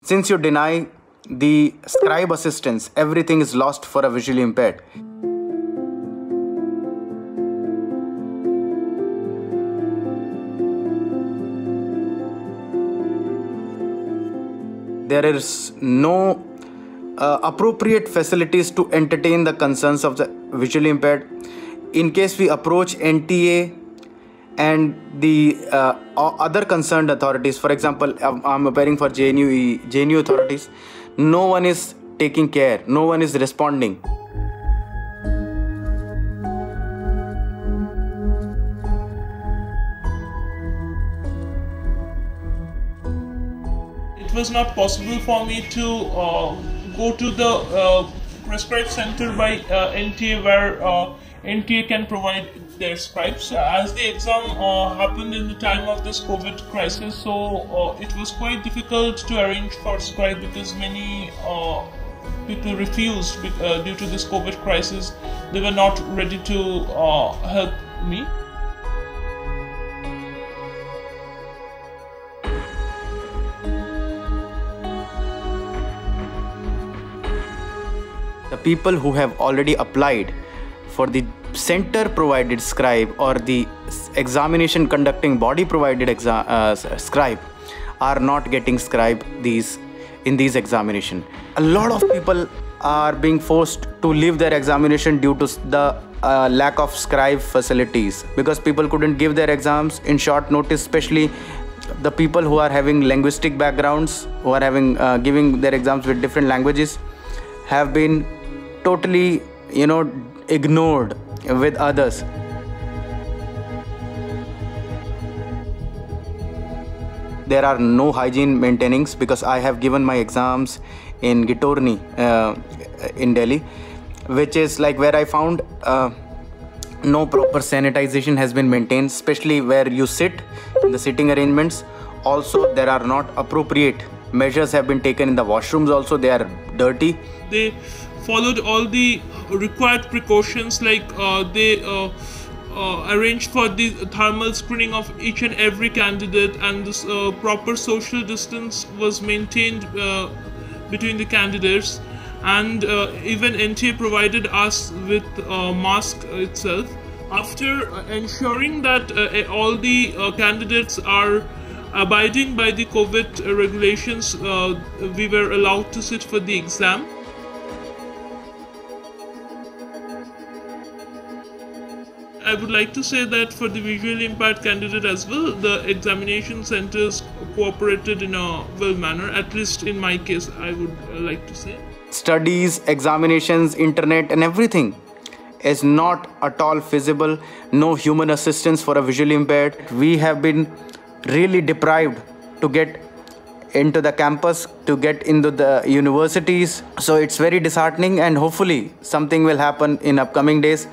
Since you deny the scribe assistance, everything is lost for a visually impaired. There is no appropriate facilities to entertain the concerns of the visually impaired. In case we approach NTA and the other concerned authorities, for example, I'm appearing for JNU authorities, no one is taking care, no one is responding. It was not possible for me to go to the prescribed center by NTA where NTA can provide their scribes. As the exam happened in the time of this COVID crisis, so it was quite difficult to arrange for scribe because many people refused due to this COVID crisis. They were not ready to help me. The people who have already applied for the center provided scribe or the examination conducting body provided scribe are not getting scribe in these examination. A lot of people are being forced to leave their examination due to the lack of scribe facilities, because people couldn't give their exams in short notice, especially the people who are having linguistic backgrounds, who are having giving their exams with different languages, have been totally ignored with others. There are no hygiene maintainings, because I have given my exams in Gitorni in Delhi, which is like where I found no proper sanitization has been maintained, especially where you sit in the sitting arrangements. Also, there are not appropriate measures have been taken in the washrooms. Also, they are dirty. They followed all the required precautions, like they arranged for the thermal screening of each and every candidate, and this proper social distance was maintained between the candidates, and even NTA provided us with mask itself. After ensuring that all the candidates are abiding by the COVID regulations, we were allowed to sit for the exam. I would like to say that for the visually impaired candidate as well, the examination centers cooperated in a well manner, at least in my case, I would like to say. Studies, examinations, internet and everything is not at all feasible. No human assistance for a visually impaired. We have been really deprived to get into the campus, to get into the universities. So it's very disheartening, and hopefully something will happen in upcoming days.